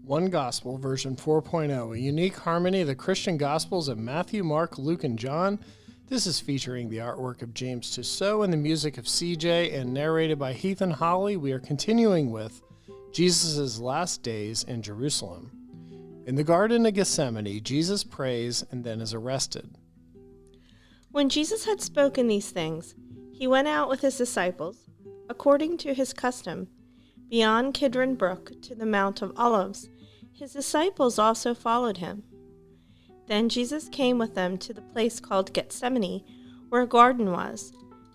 OneGospel version 4.0, a unique harmony of the Christian Gospels of Matthew, Mark, Luke, and John. This is featuring the artwork of James Tissot and the music of CJ and narrated by Heath and Holly. We are continuing with Jesus' last days in Jerusalem. In the Garden of Gethsemane, Jesus prays and then is arrested. When Jesus had spoken these things, he went out with his disciples, according to his custom, beyond Kidron Brook to the Mount of Olives. His disciples also followed him. Then Jesus came with them to the place called Gethsemane, where a garden was.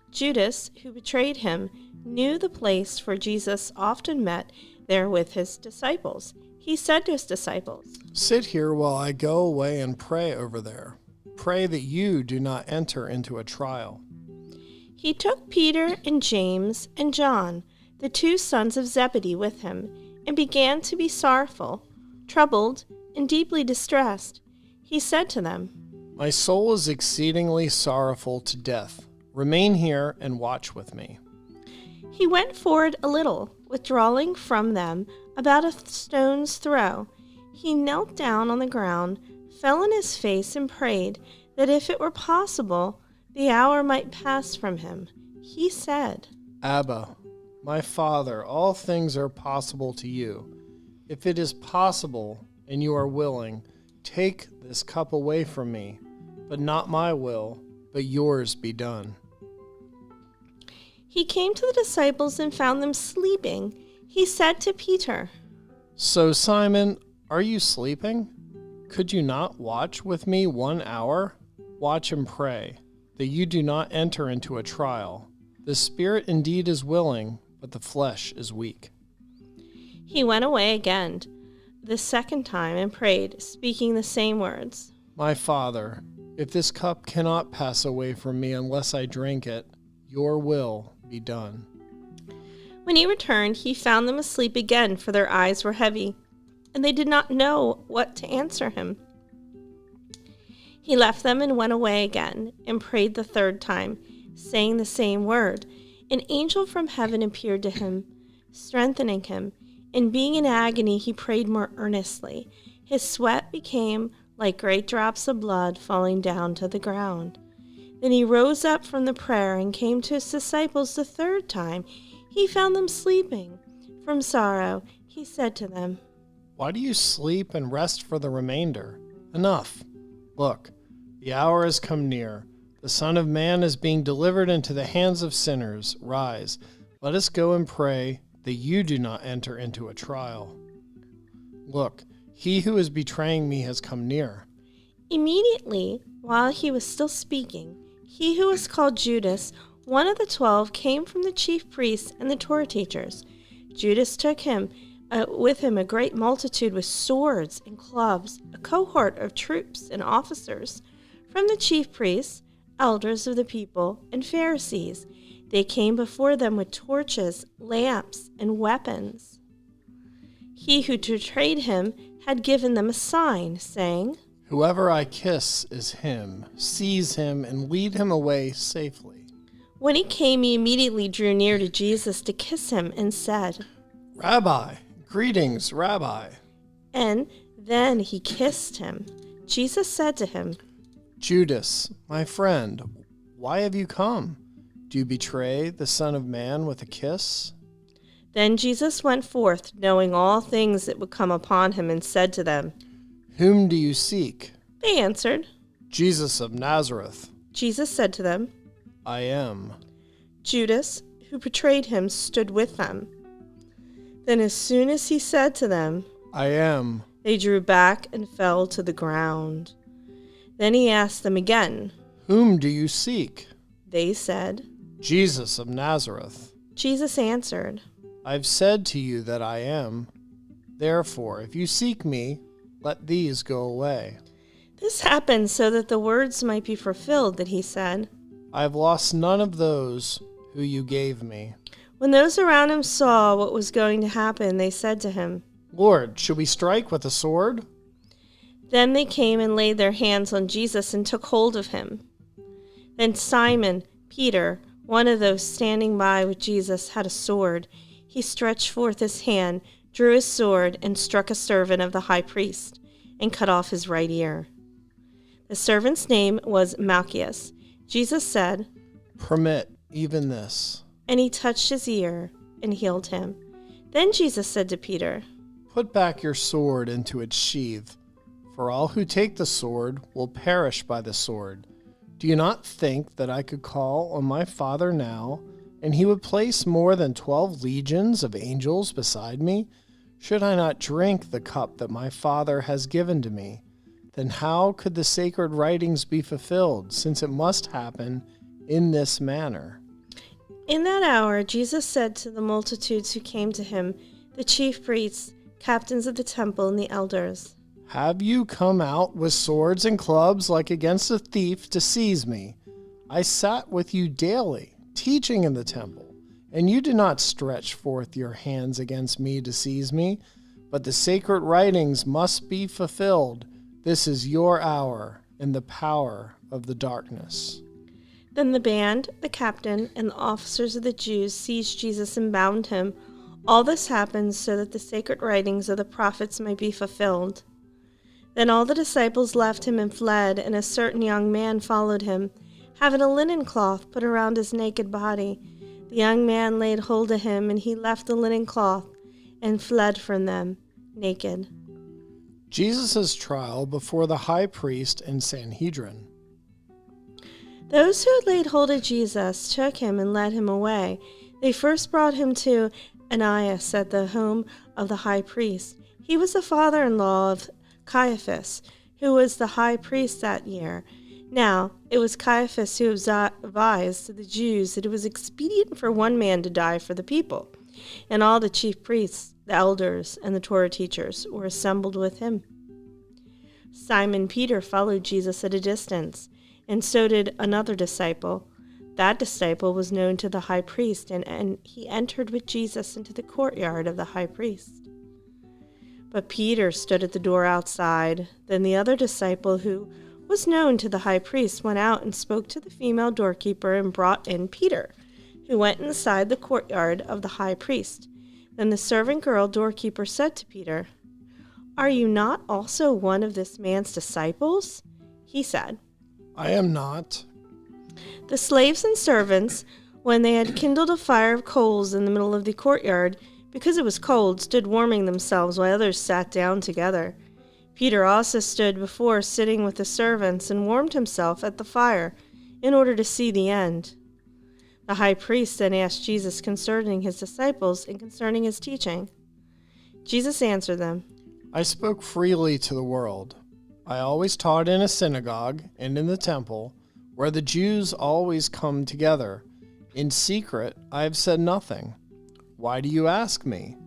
Judas, who betrayed him, knew the place, for Jesus often met there with his disciples. He said to his disciples, "Sit here while I go away and pray over there. Pray that you do not enter into a trial." He took Peter and James and John, the two sons of Zebedee, with him, and began to be sorrowful, troubled, and deeply distressed. He said to them, "My soul is exceedingly sorrowful to death. Remain here and watch with me." He went forward a little, withdrawing from them about a stone's throw. He knelt down on the ground, fell on his face, and prayed that if it were possible, the hour might pass from him. He said, "Abba, my Father, all things are possible to you. If it is possible, and you are willing, take this cup away from me, but not my will, but yours be done." He came to the disciples and found them sleeping. He said to Peter, "So, Simon, are you sleeping? Could you not watch with me 1 hour? Watch and pray, that you do not enter into a trial. The spirit indeed is willing, but the flesh is weak." He went away again the second time and prayed, speaking the same words. "My Father, if this cup cannot pass away from me unless I drink it, your will be done." When he returned, he found them asleep again, for their eyes were heavy, and they did not know what to answer him. He left them and went away again, and prayed the third time, saying the same word. An angel from heaven appeared to him, strengthening him, and being in agony, he prayed more earnestly. His sweat became like great drops of blood falling down to the ground. Then he rose up from the prayer and came to his disciples the third time. He found them sleeping. From sorrow, he said to them, "Why do you sleep and rest for the remainder? Enough. Look, the hour has come near. The Son of Man is being delivered into the hands of sinners. Rise, let us go and pray that you do not enter into a trial. Look, he who is betraying me has come near." Immediately, while he was still speaking, he who was called Judas, one of the 12, came from the chief priests and the Torah teachers. Judas took with him a great multitude with swords and clubs, a cohort of troops and officers from the chief priests, elders of the people, and Pharisees. They came before them with torches, lamps, and weapons. He who betrayed him had given them a sign, saying, "Whoever I kiss is him. Seize him and lead him away safely." When he came, he immediately drew near to Jesus to kiss him and said, "Rabbi, greetings, Rabbi." And then he kissed him. Jesus said to him, "Judas, my friend, why have you come? Do you betray the Son of Man with a kiss?" Then Jesus went forth, knowing all things that would come upon him, and said to them, "Whom do you seek?" They answered, "Jesus of Nazareth." Jesus said to them, "I am." Judas, who betrayed him, stood with them. Then as soon as he said to them, "I am," they drew back and fell to the ground. Then he asked them again. "Whom do you seek?" They said, "Jesus of Nazareth." Jesus answered, "I've said to you that I am. Therefore, if you seek me, let these go away." This happened so that the words might be fulfilled that he said, "I have lost none of those who you gave me." When those around him saw what was going to happen, they said to him, "Lord, should we strike with a sword?" Then they came and laid their hands on Jesus and took hold of him. Then Simon, Peter, one of those standing by with Jesus, had a sword. He stretched forth his hand, drew his sword and struck a servant of the high priest and cut off his right ear. The servant's name was Malchus. Jesus said, "Permit even this." And he touched his ear and healed him. Then Jesus said to Peter, "Put back your sword into its sheath, for all who take the sword will perish by the sword. Do you not think that I could call on my Father now, and he would place more than 12 legions of angels beside me? Should I not drink the cup that my Father has given to me? Then how could the sacred writings be fulfilled, since it must happen in this manner?" In that hour, Jesus said to the multitudes who came to him, the chief priests, captains of the temple, and the elders, "Have you come out with swords and clubs like against a thief to seize me? I sat with you daily, teaching in the temple, and you did not stretch forth your hands against me to seize me. But the sacred writings must be fulfilled. This is your hour and the power of the darkness." Then the band, the captain, and the officers of the Jews seized Jesus and bound him. All this happened so that the sacred writings of the prophets might be fulfilled. Then all the disciples left him and fled, and a certain young man followed him, having a linen cloth put around his naked body. The young man laid hold of him, and he left the linen cloth and fled from them, naked. Jesus' trial before the high priest and Sanhedrin. Those who had laid hold of Jesus took him and led him away. They first brought him to Ananias at the home of the high priest. He was the father-in-law of Caiaphas, who was the high priest that year. Now, it was Caiaphas who advised to the Jews that it was expedient for one man to die for the people. And all the chief priests, the elders, and the Torah teachers were assembled with him. Simon Peter followed Jesus at a distance, and so did another disciple. That disciple was known to the high priest, and he entered with Jesus into the courtyard of the high priest. But Peter stood at the door outside. Then the other disciple, who was known to the high priest, went out and spoke to the female doorkeeper and brought in Peter, who went inside the courtyard of the high priest. Then the servant girl doorkeeper said to Peter, "Are you not also one of this man's disciples?" He said, "I am not." The slaves and servants, when they had kindled a fire of coals in the middle of the courtyard, because it was cold, stood warming themselves while others sat down together. Peter also stood before, sitting with the servants, and warmed himself at the fire in order to see the end. The high priest then asked Jesus concerning his disciples and concerning his teaching. Jesus answered them, "I spoke freely to the world. I always taught in a synagogue and in the temple, where the Jews always come together. In secret, I have said nothing. Why do you ask me?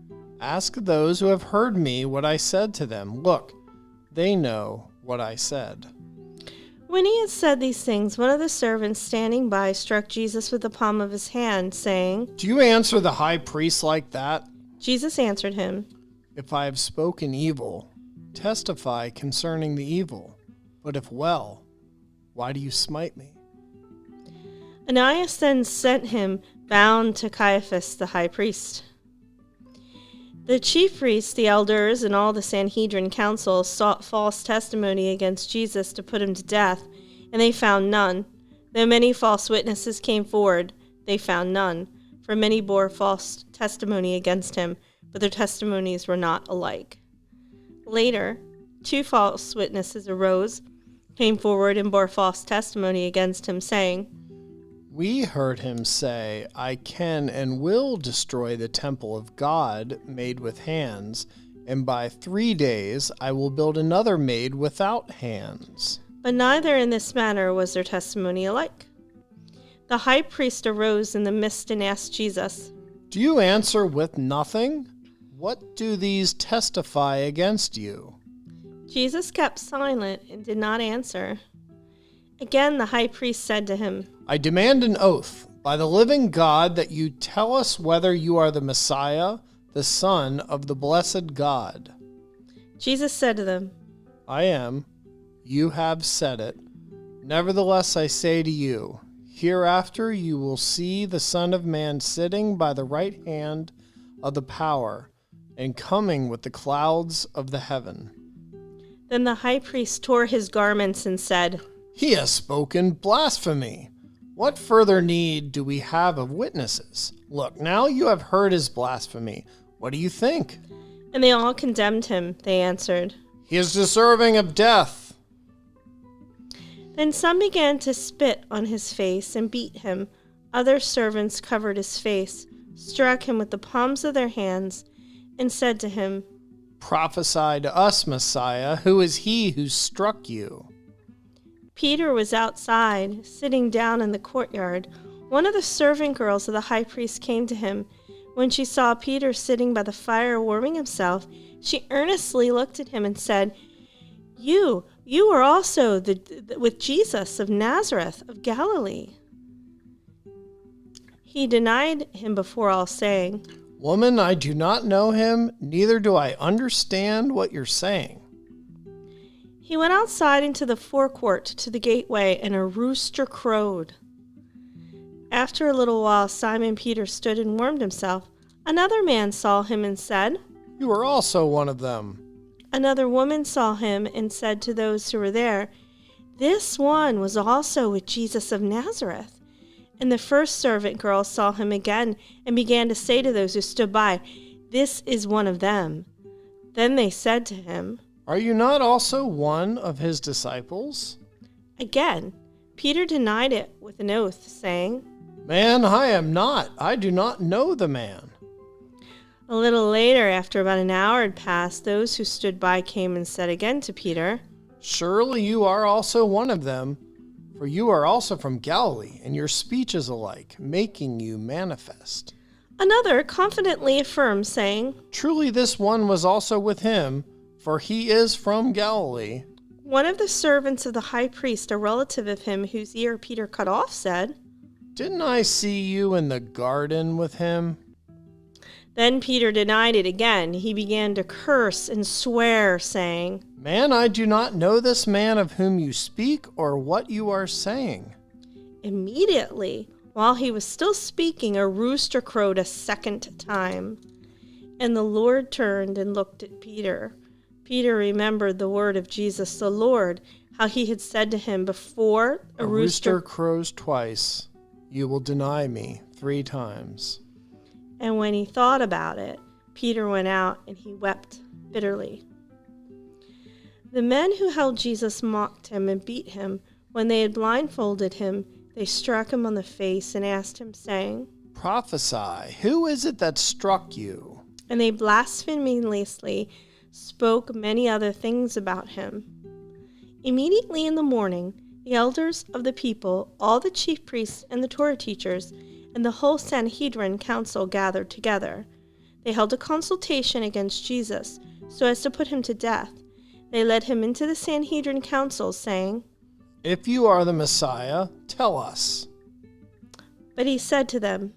Ask those who have heard me what I said to them. Look, they know what I said." When he had said these things, one of the servants standing by struck Jesus with the palm of his hand, saying, "Do you answer the high priest like that?" Jesus answered him, "If I have spoken evil, testify concerning the evil. But if well, why do you smite me?" Ananias then sent him bound to Caiaphas the high priest. The chief priests, the elders, and all the Sanhedrin council sought false testimony against Jesus to put him to death, and they found none. Though many false witnesses came forward, they found none, for many bore false testimony against him, but their testimonies were not alike. Later, 2 false witnesses arose, came forward, and bore false testimony against him, saying, "We heard him say, 'I can and will destroy the temple of God made with hands, and by 3 days I will build another made without hands.'" But neither in this matter was their testimony alike. The high priest arose in the midst and asked Jesus, "Do you answer with nothing? What do these testify against you?" Jesus kept silent and did not answer. Again the high priest said to him, "I demand an oath by the living God that you tell us whether you are the Messiah, the Son of the blessed God." Jesus said to them, "I am. You have said it. Nevertheless, I say to you, hereafter you will see the Son of Man sitting by the right hand of the power and coming with the clouds of the heaven. Then the high priest tore his garments and said, He has spoken blasphemy. What further need do we have of witnesses? Look, now you have heard his blasphemy. What do you think? And they all condemned him. They answered, He is deserving of death. Then some began to spit on his face and beat him. Other servants covered his face, struck him with the palms of their hands, and said to him, Prophesy to us, Messiah. Who is he who struck you? Peter was outside, sitting down in the courtyard. One of the servant girls of the high priest came to him. When she saw Peter sitting by the fire warming himself, she earnestly looked at him and said, You are also with Jesus of Nazareth of Galilee. He denied him before all, saying, Woman, I do not know him, neither do I understand what you're saying. He went outside into the forecourt to the gateway, and a rooster crowed. After a little while, Simon Peter stood and warmed himself. Another man saw him and said, You are also one of them. Another woman saw him and said to those who were there, This one was also with Jesus of Nazareth. And the first servant girl saw him again and began to say to those who stood by, This is one of them. Then they said to him, Are you not also one of his disciples? Again, Peter denied it with an oath, saying, Man, I am not. I do not know the man. A little later, after about an hour had passed, those who stood by came and said again to Peter, Surely you are also one of them, for you are also from Galilee, and your speech is alike, making you manifest. Another confidently affirmed, saying, Truly this one was also with him, for he is from Galilee. One of the servants of the high priest, a relative of him whose ear Peter cut off, said, Didn't I see you in the garden with him? Then Peter denied it again. He began to curse and swear, saying, Man, I do not know this man of whom you speak or what you are saying. Immediately, while he was still speaking, a rooster crowed a second time. And the Lord turned and looked at Peter. Peter remembered the word of Jesus the Lord, how he had said to him, Before a rooster crows twice, you will deny me 3 times. And when he thought about it, Peter went out and he wept bitterly. The men who held Jesus mocked him and beat him. When they had blindfolded him, they struck him on the face and asked him, saying, Prophesy, who is it that struck you? And they blasphemously spoke many other things about him. Immediately in the morning, the elders of the people, all the chief priests and the Torah teachers, and the whole Sanhedrin council gathered together. They held a consultation against Jesus, so as to put him to death. They led him into the Sanhedrin council, saying, If you are the Messiah, tell us. But he said to them,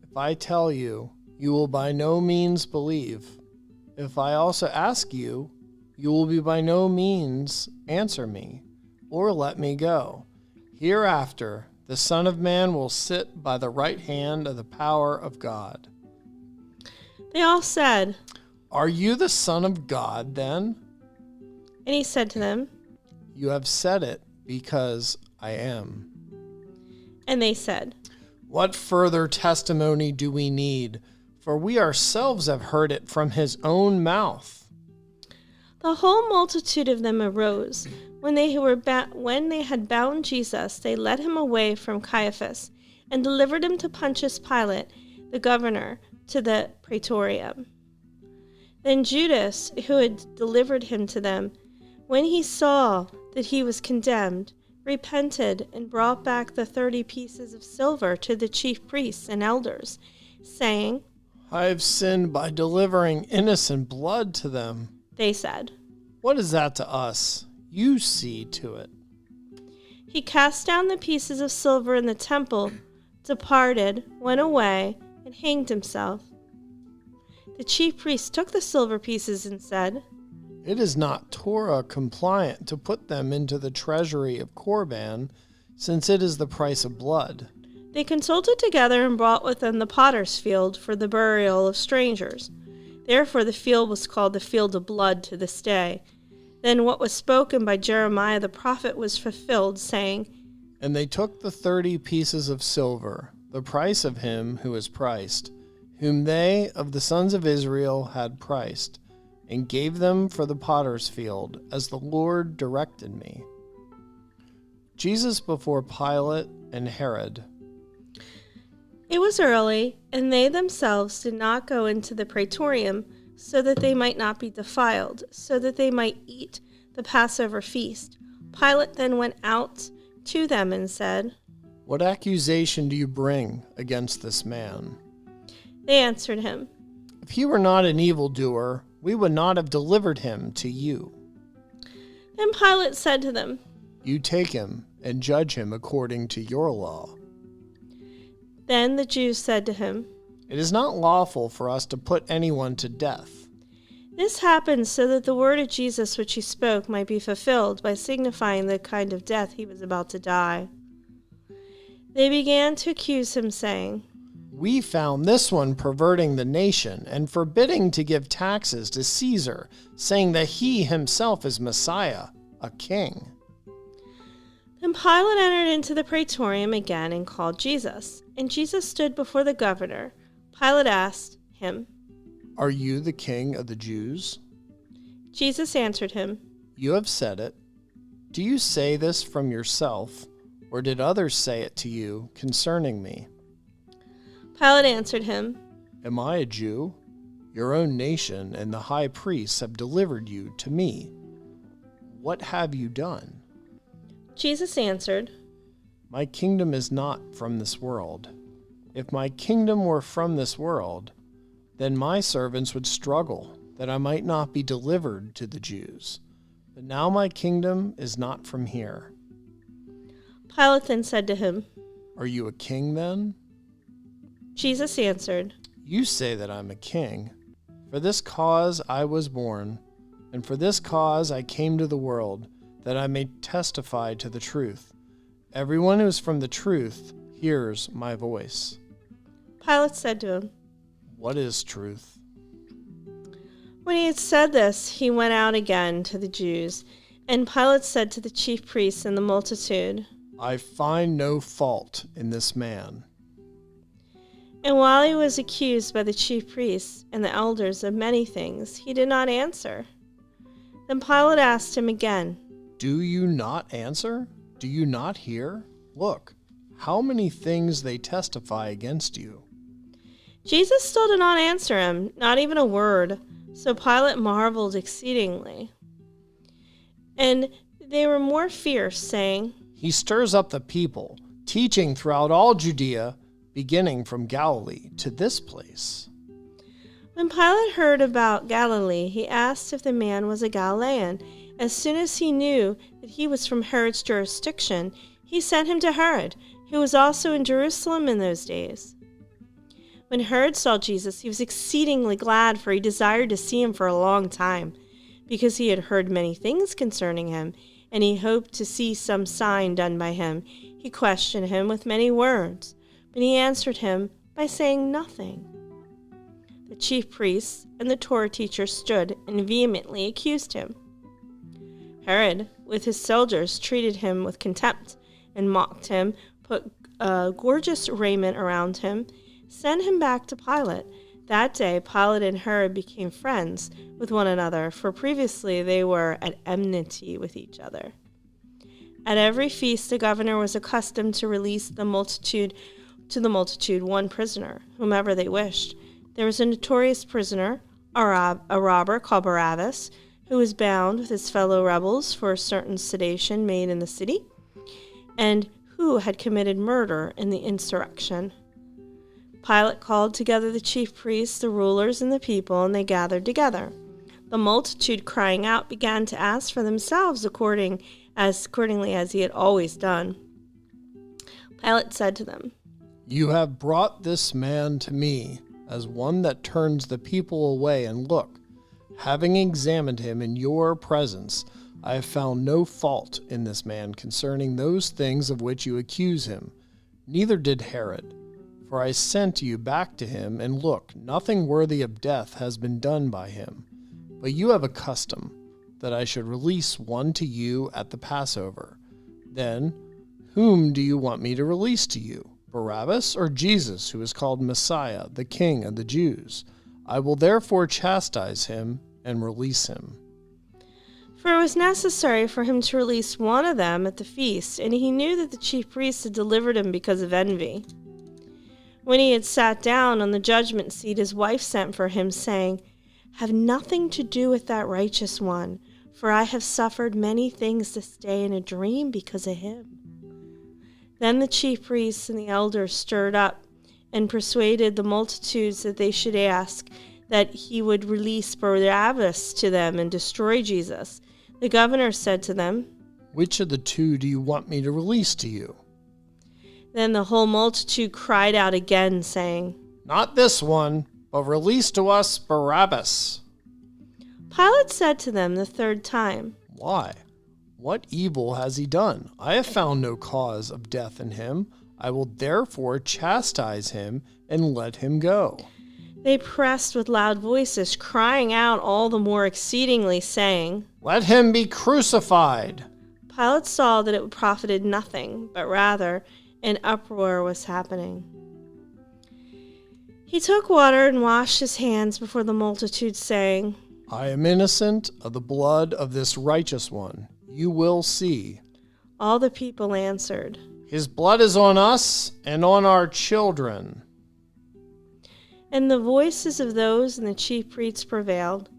If I tell you, you will by no means believe. If I also ask you, you will be by no means answer me, or let me go. Hereafter, the Son of Man will sit by the right hand of the power of God. They all said, Are you the Son of God, then? And he said to them, You have said it, because I am. And they said, What further testimony do we need? For we ourselves have heard it from his own mouth. The whole multitude of them arose. When they had bound Jesus, they led him away from Caiaphas and delivered him to Pontius Pilate, the governor, to the praetorium. Then Judas, who had delivered him to them, when he saw that he was condemned, repented and brought back the 30 pieces of silver to the chief priests and elders, saying, I have sinned by delivering innocent blood to them. They said, What is that to us? You see to it. He cast down the pieces of silver in the temple, departed, went away, and hanged himself. The chief priests took the silver pieces and said, It is not Torah compliant to put them into the treasury of Corban, since it is the price of blood. They consulted together and brought with them the potter's field for the burial of strangers. Therefore the field was called the field of blood to this day. Then what was spoken by Jeremiah the prophet was fulfilled, saying, And they took the 30 pieces of silver, the price of him who was priced, whom they of the sons of Israel had priced, and gave them for the potter's field, as the Lord directed me. Jesus before Pilate and Herod. It was early, and they themselves did not go into the praetorium, so that they might not be defiled, so that they might eat the Passover feast. Pilate then went out to them and said, What accusation do you bring against this man? They answered him, If he were not an evildoer, we would not have delivered him to you. Then Pilate said to them, You take him and judge him according to your law. Then the Jews said to him, It is not lawful for us to put anyone to death. This happened so that the word of Jesus which he spoke might be fulfilled, by signifying the kind of death he was about to die. They began to accuse him, saying, We found this one perverting the nation and forbidding to give taxes to Caesar, saying that he himself is Messiah, a king. Then Pilate entered into the praetorium again and called Jesus. And Jesus stood before the governor. Pilate asked him, Are you the king of the Jews? Jesus answered him, You have said it. Do you say this from yourself, or did others say it to you concerning me? Pilate answered him, Am I a Jew? Your own nation and the high priests have delivered you to me. What have you done? Jesus answered, My kingdom is not from this world. If my kingdom were from this world, then my servants would struggle, that I might not be delivered to the Jews. But now my kingdom is not from here. Pilate then said to him, Are you a king then? Jesus answered, You say that I'm a king. For this cause I was born, and for this cause I came to the world, that I may testify to the truth. Everyone who is from the truth hears my voice. Pilate said to him, What is truth? When he had said this, he went out again to the Jews. And Pilate said to the chief priests and the multitude, I find no fault in this man. And while he was accused by the chief priests and the elders of many things, he did not answer. Then Pilate asked him again, Do you not answer? Do you not hear? Look, how many things they testify against you. Jesus still did not answer him, not even a word. So Pilate marveled exceedingly. And they were more fierce, saying, He stirs up the people, teaching throughout all Judea, beginning from Galilee to this place. When Pilate heard about Galilee, he asked if the man was a Galilean. As soon as he knew that he was from Herod's jurisdiction, he sent him to Herod, who was also in Jerusalem in those days. When Herod saw Jesus, he was exceedingly glad, for he desired to see him for a long time, because he had heard many things concerning him, and he hoped to see some sign done by him. He questioned him with many words, but he answered him by saying nothing. The chief priests and the Torah teachers stood and vehemently accused him. Herod, with his soldiers, treated him with contempt and mocked him, put gorgeous raiment around him, sent him back to Pilate. That day, Pilate and Herod became friends with one another, for previously they were at enmity with each other. At every feast, the governor was accustomed to release the multitude one prisoner, whomever they wished. There was a notorious prisoner, a robber called Barabbas, who was bound with his fellow rebels for a certain sedition made in the city, and who had committed murder in the insurrection. Pilate called together the chief priests, the rulers, and the people, and they gathered together. The multitude, crying out, began to ask for themselves accordingly as he had always done. Pilate said to them, You have brought this man to me as one that turns the people away, and look, having examined him in your presence, I have found no fault in this man concerning those things of which you accuse him. Neither did Herod. For I sent you back to him, and look, nothing worthy of death has been done by him. But you have a custom that I should release one to you at the Passover. Then, whom do you want me to release to you, Barabbas or Jesus, who is called Messiah, the King of the Jews? I will therefore chastise him and release him." For it was necessary for him to release one of them at the feast, and he knew that the chief priests had delivered him because of envy. When he had sat down on the judgment seat, his wife sent for him, saying, "Have nothing to do with that righteous one, for I have suffered many things this day in a dream because of him." Then the chief priests and the elders stirred up and persuaded the multitudes that they should ask that he would release Barabbas to them and destroy Jesus. The governor said to them, "Which of the two do you want me to release to you?" Then the whole multitude cried out again, saying, "Not this one, but release to us Barabbas." Pilate said to them the third time, "Why? What evil has he done? I have found no cause of death in him. I will therefore chastise him and let him go." They pressed with loud voices, crying out all the more exceedingly, saying, "Let him be crucified." Pilate saw that it profited nothing, but rather an uproar was happening. He took water and washed his hands before the multitude, saying, "I am innocent of the blood of this righteous one. You will see." All the people answered, "His blood is on us and on our children." And the voices of those in the chief priests prevailed.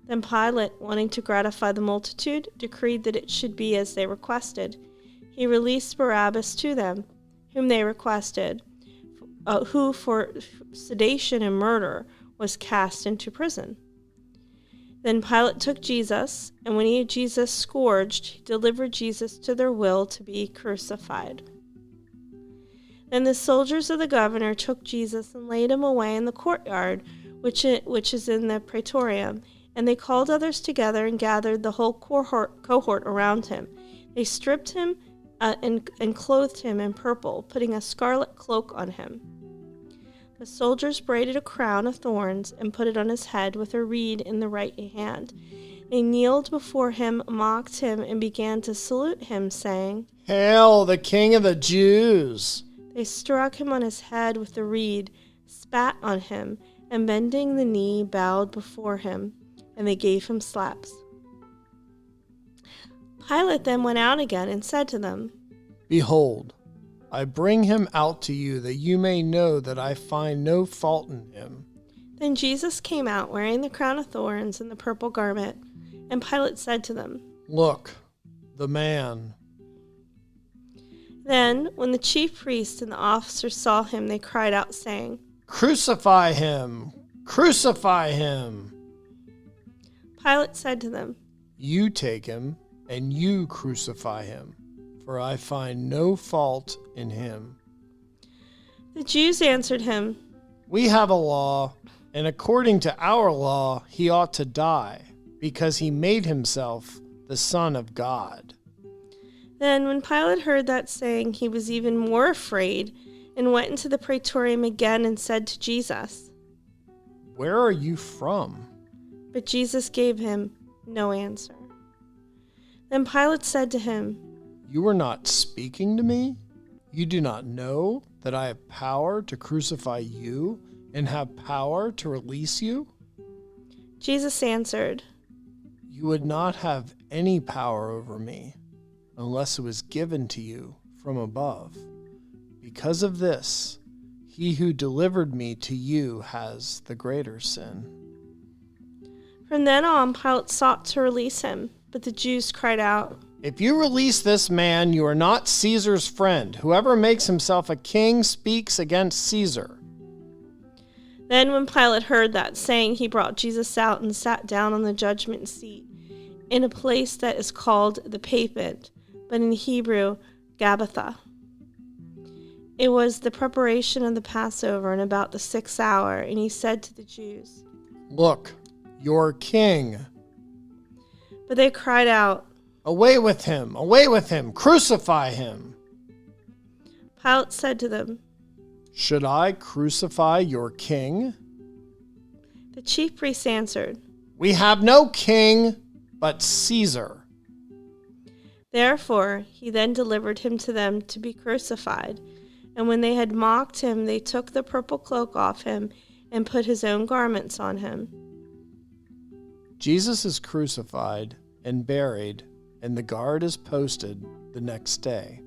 Then Pilate, wanting to gratify the multitude, decreed that it should be as they requested. He released Barabbas to them, whom they requested, who for sedition and murder was cast into prison. Then Pilate took Jesus, and when he had Jesus scourged, he delivered Jesus to their will to be crucified. Then the soldiers of the governor took Jesus and laid him away in the courtyard, which is in the praetorium, and they called others together and gathered the whole cohort around him. They stripped him and clothed him in purple, putting a scarlet cloak on him. The soldiers braided a crown of thorns and put it on his head with a reed in the right hand. They kneeled before him, mocked him, and began to salute him, saying, "Hail, the King of the Jews!" They struck him on his head with the reed, spat on him, and bending the knee, bowed before him, and they gave him slaps. Pilate then went out again and said to them, "Behold, I bring him out to you that you may know that I find no fault in him." Then Jesus came out wearing the crown of thorns and the purple garment, and Pilate said to them, "Look, the man." Then, when the chief priests and the officers saw him, they cried out, saying, "Crucify him! Crucify him!" Pilate said to them, "You take him, and you crucify him, for I find no fault in him." The Jews answered him, "We have a law, and according to our law he ought to die, because he made himself the Son of God." Then when Pilate heard that saying, he was even more afraid, and went into the praetorium again and said to Jesus, "Where are you from?" But Jesus gave him no answer. Then Pilate said to him, "You are not speaking to me? You do not know that I have power to crucify you and have power to release you?" Jesus answered, "You would not have any power over me unless it was given to you from above. Because of this, he who delivered me to you has the greater sin." From then on, Pilate sought to release him, but the Jews cried out, "If you release this man, you are not Caesar's friend. Whoever makes himself a king speaks against Caesar." Then when Pilate heard that saying, he brought Jesus out and sat down on the judgment seat in a place that is called the Pavement, but in Hebrew, Gabbatha. It was the preparation of the Passover and about the 6th hour, and he said to the Jews, "Look, your king." But they cried out, "Away with him! Away with him! Crucify him!" Pilate said to them, "Should I crucify your king?" The chief priests answered, "We have no king but Caesar." Therefore he then delivered him to them to be crucified. And when they had mocked him, they took the purple cloak off him and put his own garments on him. Jesus is crucified and buried, and the guard is posted the next day.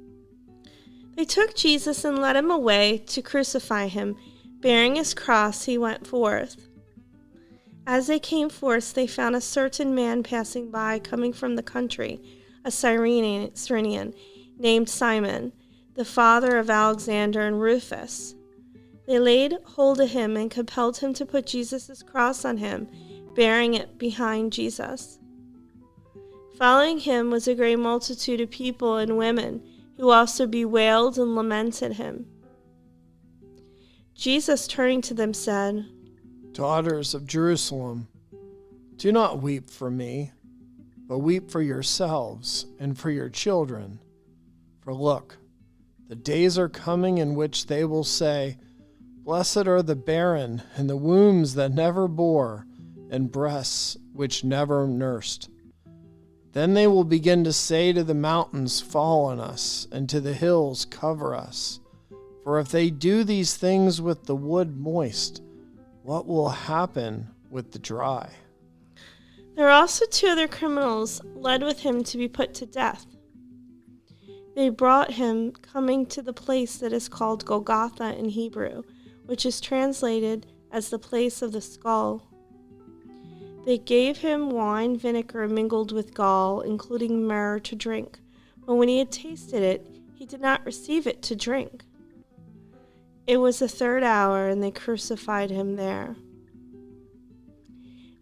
They took Jesus and led him away to crucify him. Bearing his cross, he went forth. As they came forth, they found a certain man passing by, coming from the country, a Cyrenian, named Simon, the father of Alexander and Rufus. They laid hold of him and compelled him to put Jesus' cross on him, bearing it behind Jesus. Following him was a great multitude of people and women, who also bewailed and lamented him. Jesus, turning to them, said, "Daughters of Jerusalem, do not weep for me, but weep for yourselves and for your children. For look, the days are coming in which they will say, 'Blessed are the barren and the wombs that never bore, and breasts which never nursed.' Then they will begin to say to the mountains, 'Fall on us,' and to the hills, 'Cover us.' For if they do these things with the wood moist, what will happen with the dry?" There were also 2 other criminals led with him to be put to death. They brought him, coming to the place that is called Golgotha in Hebrew, which is translated as the place of the skull. They gave him wine vinegar mingled with gall, including myrrh, to drink. But when he had tasted it, he did not receive it to drink. It was the 3rd hour, and they crucified him there.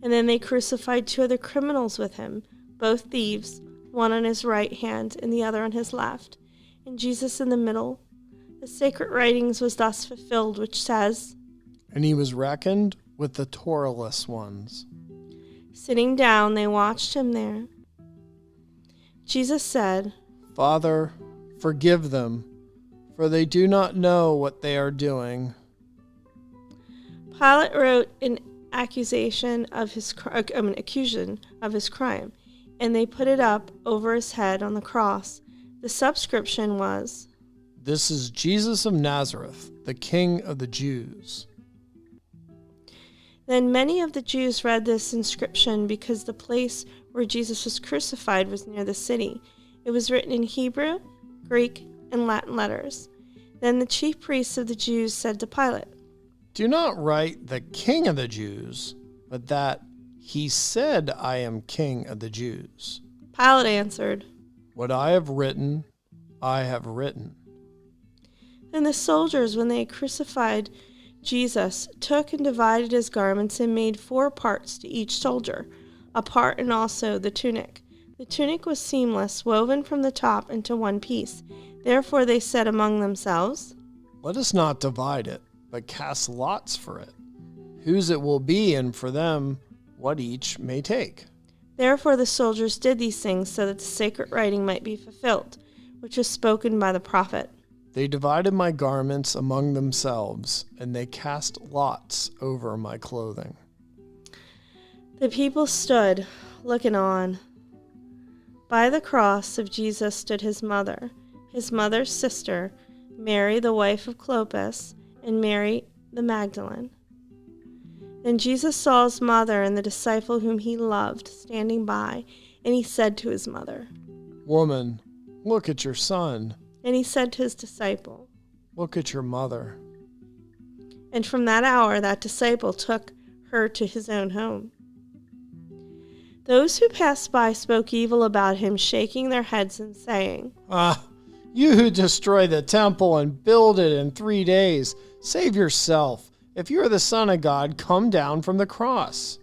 And then they crucified 2 other criminals with him, both thieves, one on his right hand and the other on his left, and Jesus in the middle. The sacred writings was thus fulfilled, which says, "And he was reckoned with the Torahless ones." Sitting down, they watched him there. Jesus said, "Father, forgive them, for they do not know what they are doing." Pilate wrote an accusation of his crime, and they put it up over his head on the cross. The subscription was, "This is Jesus of Nazareth, the King of the Jews." Then many of the Jews read this inscription because the place where Jesus was crucified was near the city. It was written in Hebrew, Greek, and Latin letters. Then the chief priests of the Jews said to Pilate, "Do not write the King of the Jews, but that he said, 'I am King of the Jews.'" Pilate answered, "What I have written, I have written." Then the soldiers, when they had crucified Jesus, took and divided his garments and made 4 parts to each soldier, a part and also the tunic. The tunic was seamless, woven from the top into one piece. Therefore they said among themselves, "Let us not divide it, but cast lots for it, whose it will be, and for them what each may take." Therefore the soldiers did these things so that the sacred writing might be fulfilled, which was spoken by the prophet. "They divided my garments among themselves, and they cast lots over my clothing." The people stood, looking on. By the cross of Jesus stood his mother's sister, Mary, the wife of Clopas, and Mary the Magdalene. Then Jesus saw his mother and the disciple whom he loved standing by, and he said to his mother, "Woman, look at your son." And he said to his disciple, "Look at your mother." And from that hour that disciple took her to his own home. Those who passed by spoke evil about him, shaking their heads and saying, "Ah, you who destroy the temple and build it in 3 days, save yourself. If you are the Son of God, come down from the cross."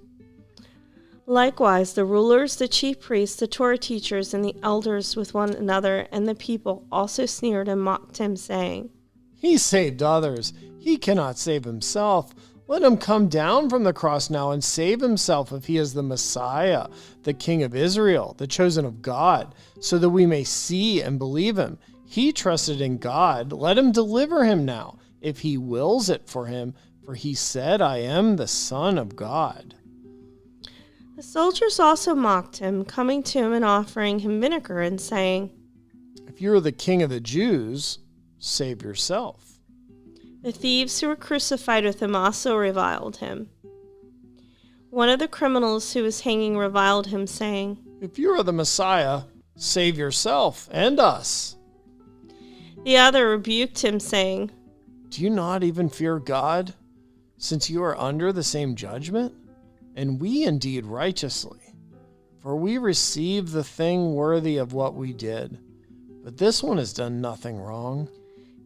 Likewise, the rulers, the chief priests, the Torah teachers, and the elders with one another, and the people also sneered and mocked him, saying, "He saved others. He cannot save himself. Let him come down from the cross now and save himself if he is the Messiah, the King of Israel, the chosen of God, so that we may see and believe him. He trusted in God. Let him deliver him now, if he wills it for him, for he said, I am the Son of God. The soldiers also mocked him, coming to him and offering him vinegar and saying, If you are the king of the Jews, save yourself. The thieves who were crucified with him also reviled him. One of the criminals who was hanging reviled him, saying, If you are the Messiah, save yourself and us. The other rebuked him, saying, Do you not even fear God, since you are under the same judgment? And we indeed righteously, for we receive the thing worthy of what we did. But this one has done nothing wrong.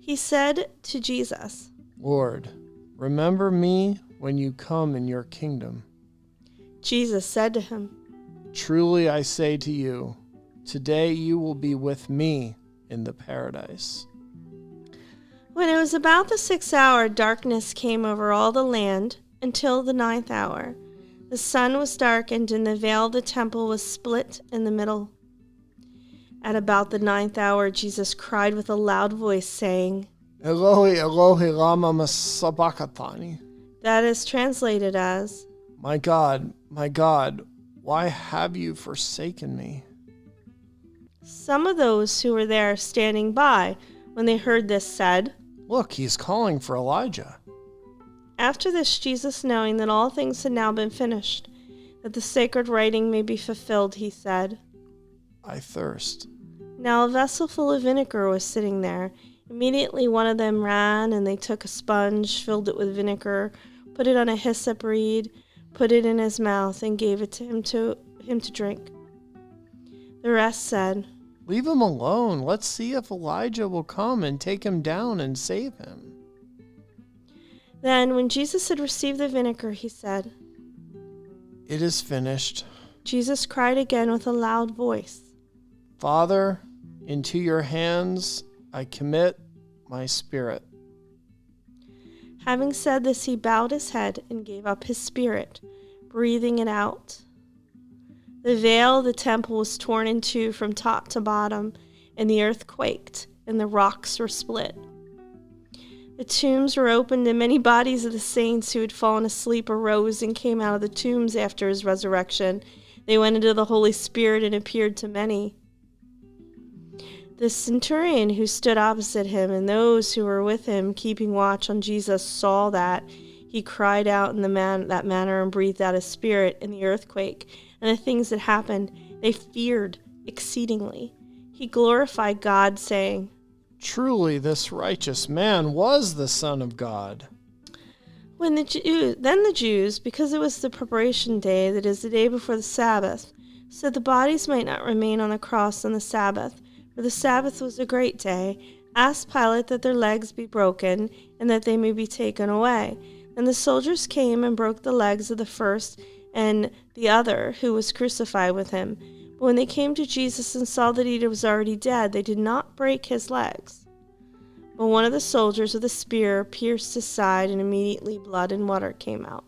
He said to Jesus, Lord, remember me when you come in your kingdom. Jesus said to him, Truly I say to you, today you will be with me in the paradise. When it was about the 6th hour, darkness came over all the land until the 9th hour. The sun was darkened, and the veil of the temple was split in the middle. At about the 9th hour, Jesus cried with a loud voice, saying, Eloi, Eloi, lama sabachthani. That is translated as, my God, why have you forsaken me? Some of those who were there standing by, when they heard this, said, Look, he is calling for Elijah. After this, Jesus, knowing that all things had now been finished, that the sacred writing may be fulfilled, he said, I thirst. Now a vessel full of vinegar was sitting there. Immediately one of them ran, and they took a sponge, filled it with vinegar, put it on a hyssop reed, put it in his mouth, and gave it to him to drink. The rest said, Leave him alone. Let's see if Elijah will come and take him down and save him. Then, when Jesus had received the vinegar, he said, It is finished. Jesus cried again with a loud voice, Father, into your hands I commit my spirit. Having said this, he bowed his head and gave up his spirit, breathing it out. The veil of the temple was torn in two from top to bottom, and the earth quaked, and the rocks were split. The tombs were opened, and many bodies of the saints who had fallen asleep arose and came out of the tombs after his resurrection. They went into the Holy Spirit and appeared to many. The centurion who stood opposite him and those who were with him keeping watch on Jesus saw that. He cried out in that manner and breathed out his spirit in the earthquake and the things that happened. They feared exceedingly. He glorified God, saying, Truly this righteous man was the Son of God. Then the Jews, because it was the preparation day, that is the day before the Sabbath, so the bodies might not remain on the cross on the Sabbath, for the Sabbath was a great day, asked Pilate that their legs be broken, and that they may be taken away. And the soldiers came and broke the legs of the first and the other who was crucified with him. But when they came to Jesus and saw that he was already dead, they did not break his legs. But one of the soldiers with a spear pierced his side, and immediately blood and water came out.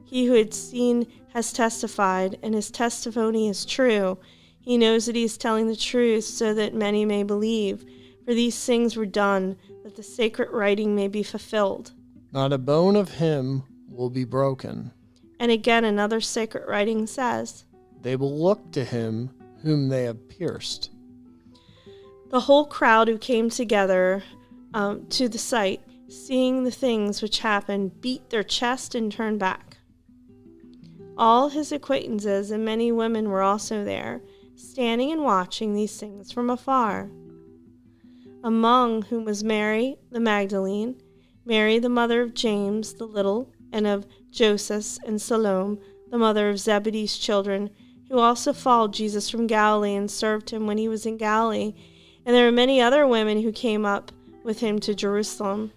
He who had seen has testified, and his testimony is true. He knows that he is telling the truth, so that many may believe. For these things were done, that the sacred writing may be fulfilled. Not a bone of him will be broken. And again another sacred writing says, They will look to him whom they have pierced. The whole crowd who came together to the site, seeing the things which happened, beat their chest and turned back. All his acquaintances and many women were also there, standing and watching these things from afar. Among whom was Mary the Magdalene, Mary the mother of James the little, and of Joseph and Salome, the mother of Zebedee's children, who also followed Jesus from Galilee and served him when he was in Galilee. And there were many other women who came up with him to Jerusalem.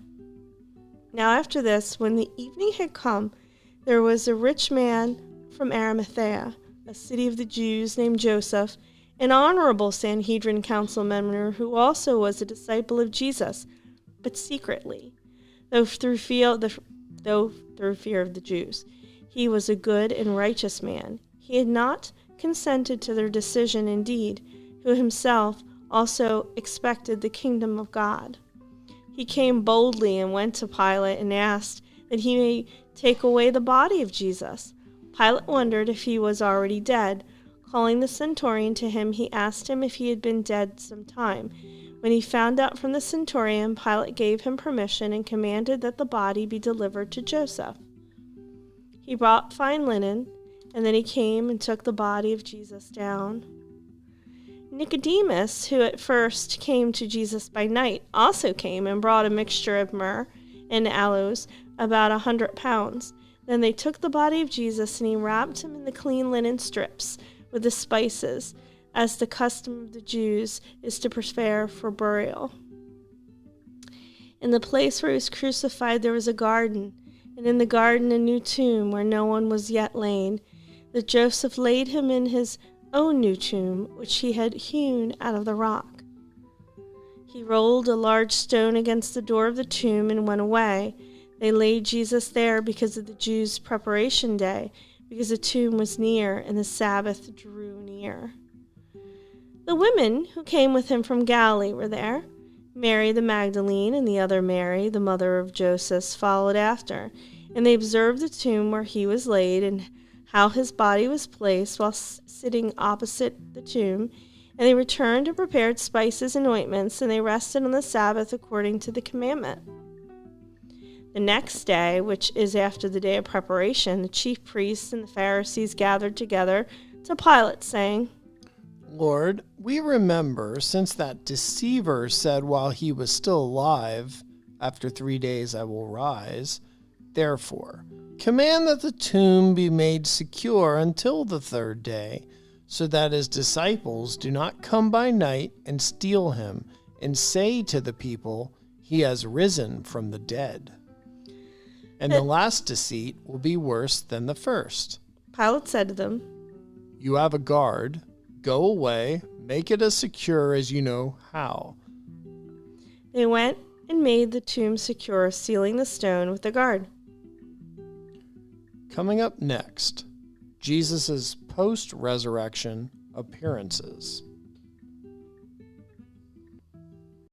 Now after this, when the evening had come, there was a rich man from Arimathea, a city of the Jews, named Joseph, an honorable Sanhedrin council member, who also was a disciple of Jesus, but secretly, though through fear of the Jews. He was a good and righteous man. He had not consented to their decision, indeed, who himself also expected the kingdom of God. he came boldly and went to Pilate and asked that he may take away the body of Jesus. Pilate wondered if he was already dead. Calling the centurion to him, he asked him if he had been dead some time. When he found out from the centurion, Pilate gave him permission and commanded that the body be delivered to Joseph. He brought fine linen, and then he came and took the body of Jesus down. Nicodemus, who at first came to Jesus by night, also came and brought a mixture of myrrh and aloes, about 100 pounds. Then they took the body of Jesus, and he wrapped him in the clean linen strips with the spices, as the custom of the Jews is to prepare for burial. In the place where he was crucified there was a garden, and in the garden a new tomb where no one was yet laid. That Joseph laid him in his own new tomb, which he had hewn out of the rock. He rolled a large stone against the door of the tomb and went away. They laid Jesus there because of the Jews' preparation day, because the tomb was near and the Sabbath drew near. The women who came with him from Galilee were there. Mary the Magdalene and the other Mary, the mother of Joseph, followed after, and they observed the tomb where he was laid and how his body was placed while sitting opposite the tomb. And they returned and prepared spices and ointments, and they rested on the Sabbath according to the commandment. The next day, which is after the day of preparation, the chief priests and the Pharisees gathered together to Pilate, saying, Lord, we remember, since that deceiver said while he was still alive, after 3 days I will rise, therefore, command that the tomb be made secure until the 3rd day, so that his disciples do not come by night and steal him, and say to the people, he has risen from the dead. And the last deceit will be worse than the first. Pilate said to them, You have a guard. Go away, make it as secure as you know how. They went and made the tomb secure, sealing the stone with the guard. Coming up next, Jesus' post-resurrection appearances.